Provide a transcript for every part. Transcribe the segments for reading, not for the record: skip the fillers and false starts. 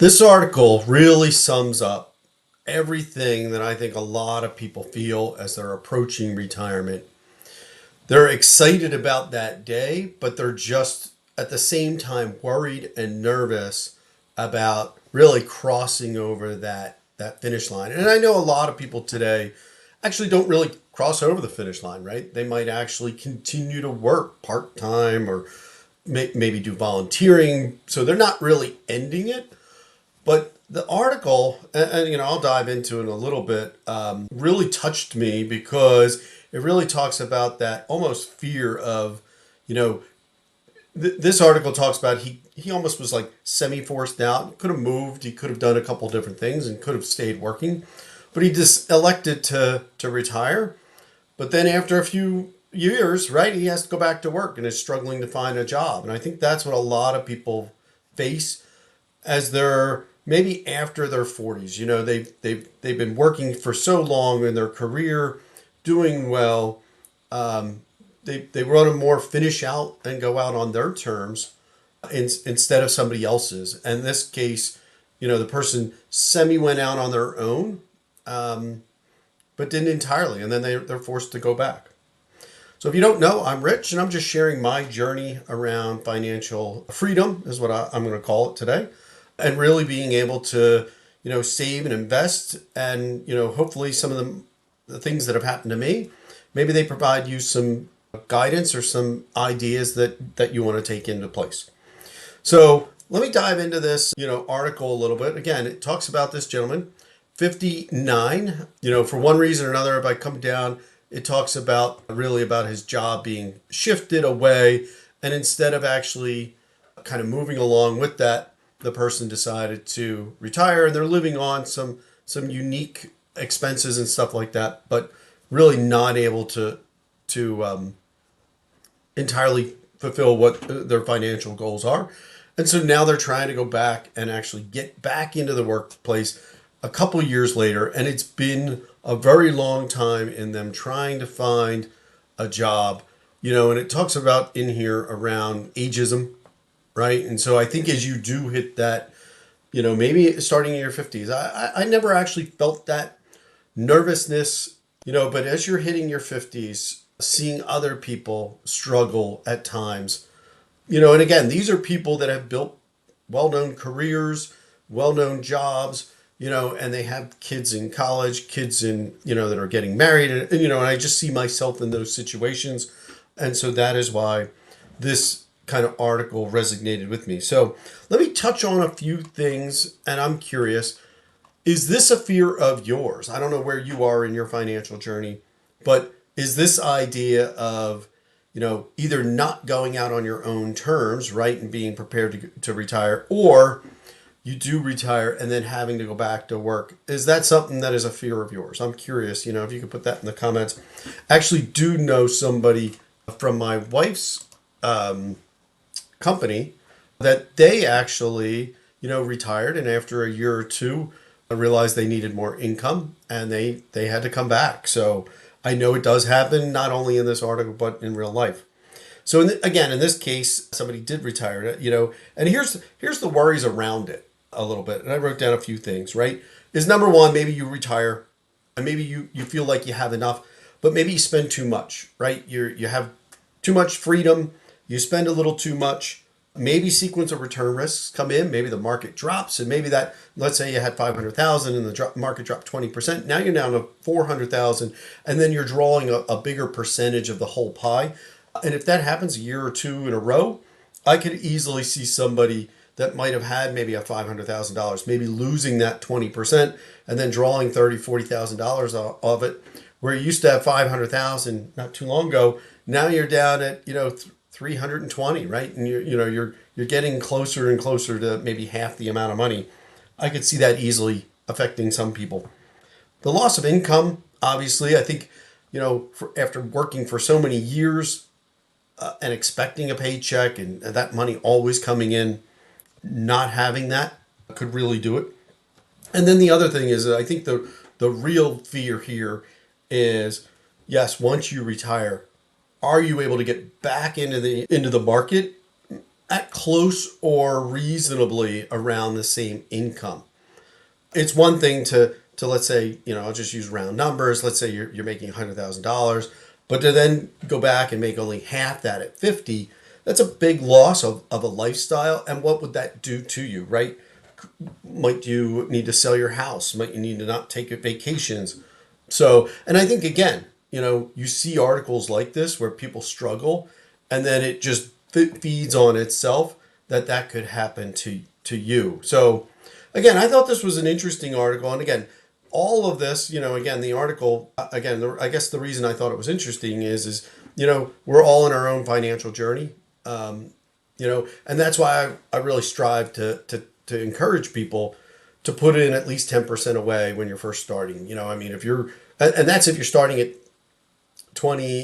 This article really sums up everything that I think a lot of people feel as they're approaching retirement. They're excited about that day, but they're just at the same time worried and nervous about really crossing over that finish line. And I know a lot of people today actually don't really cross over the finish line, right? They might actually continue to work part-time or maybe do volunteering. So they're not really ending it. But the article, and I'll dive into it in a little bit, really touched me because it really talks about that almost fear of, you know, this article talks about he almost was like semi-forced out. Could have moved, he could have done a couple different things and could have stayed working, but he just elected to retire. But then after a few years, right, he has to go back to work and is struggling to find a job. And I think that's what a lot of people face as they're maybe after their 40s. They've been working for so long in their career, doing well. They want to more finish out and go out on their terms instead of somebody else's. And in this case, the person semi went out on their own, but didn't entirely, and then they're forced to go back. So if you don't know, I'm Rich, and I'm just sharing my journey around financial freedom, is what I'm going to call it today, and really being able to, save and invest, and hopefully some of the things that have happened to me, maybe they provide you some guidance or some ideas that you want to take into place. So let me dive into this, article a little bit. Again, it talks about this gentleman, 59. For one reason or another, if I come down, it talks about really about his job being shifted away, and instead of actually kind of moving along with that, the person decided to retire, and they're living on some unique expenses and stuff like that, but really not able to entirely fulfill what their financial goals are. And so now they're trying to go back and actually get back into the workplace a couple years later, and it's been a very long time in them trying to find a job, and it talks about in here around ageism, right? And so I think as you do hit that, maybe starting in your 50s, I never actually felt that nervousness, but as you're hitting your 50s, seeing other people struggle at times, and again, these are people that have built well-known careers, well-known jobs, and they have kids in college, kids in, that are getting married, and I just see myself in those situations. And so that is why this kind of article resonated with me. So let me touch on a few things, and I'm curious, is this a fear of yours? I don't know where you are in your financial journey, but is this idea of, either not going out on your own terms, right, and being prepared to retire, or you do retire and then having to go back to work, is that something that is a fear of yours? I'm curious, if you could put that in the comments. I actually do know somebody from my wife's company that they actually, retired, and after a year or two, realized they needed more income, and they had to come back. So I know it does happen, not only in this article, but in real life. So again, in this case, somebody did retire, and here's the worries around it a little bit. And I wrote down a few things, right? Is number one, maybe you retire and maybe you feel like you have enough, but maybe you spend too much, right? You have too much freedom. You spend a little too much. Maybe sequence of return risks come in. Maybe the market drops, and maybe that, let's say you had 500,000 and the market dropped 20%. Now you're down to 400,000, and then you're drawing a bigger percentage of the whole pie. And if that happens a year or two in a row, I could easily see somebody that might have had maybe a $500,000, maybe losing that 20% and then drawing $40,000 of it, where you used to have 500,000 not too long ago. Now you're down at 320, right? And you're getting closer and closer to maybe half the amount of money. I could see that easily affecting some people. The loss of income, obviously, I think, after working for so many years and expecting a paycheck and that money always coming in, not having that could really do it. And then the other thing is, I think the real fear here is, yes, once you retire, are you able to get back into the market at close or reasonably around the same income. It's one thing to let's say, I'll just use round numbers. Let's say you're making $100,000, but to then go back and make only half that at 50, that's a big loss of a lifestyle. And what would that do to you, right? Might you need to sell your house? Might you need to not take vacations? So, and I think again, you see articles like this where people struggle, and then it just feeds on itself that could happen to you. So, again, I thought this was an interesting article, and again, all of this, again, the article, again, I guess the reason I thought it was interesting is we're all in our own financial journey, and that's why I really strive to encourage people to put in at least 10% away when you're first starting. I mean, if you're, and that's if you're starting at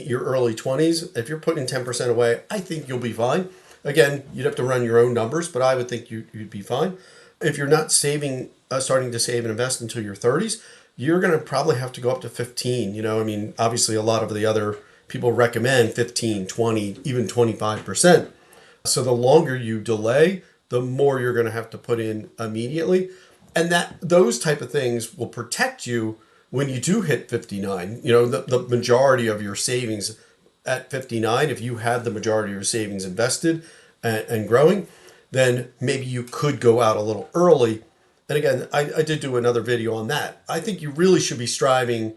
your early 20s, if you're putting 10% away, I think you'll be fine. Again, you'd have to run your own numbers, but I would think you'd be fine. If you're not starting to save and invest until your 30s, you're going to probably have to go up to 15. I mean, obviously a lot of the other people recommend 15, 20, even 25%. So the longer you delay, the more you're going to have to put in immediately. And those type of things will protect you when you do hit 59. The majority of your savings at 59, if you have the majority of your savings invested and growing, then maybe you could go out a little early. And again, I did do another video on that. I think you really should be striving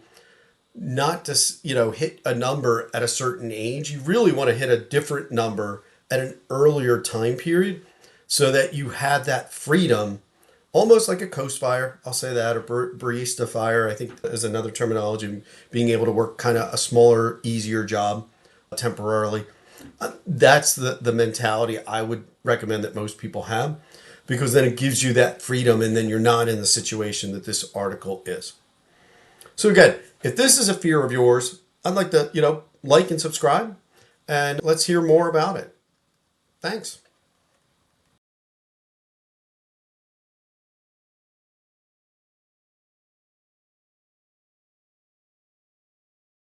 not to, hit a number at a certain age. You really want to hit a different number at an earlier time period so that you have that freedom, almost like a coast fire, I'll say that, or barista fire, I think is another terminology, being able to work kind of a smaller, easier job temporarily. That's the mentality I would recommend that most people have, because then it gives you that freedom, and then you're not in the situation that this article is. So again, if this is a fear of yours, I'd like to, like and subscribe, and let's hear more about it. Thanks.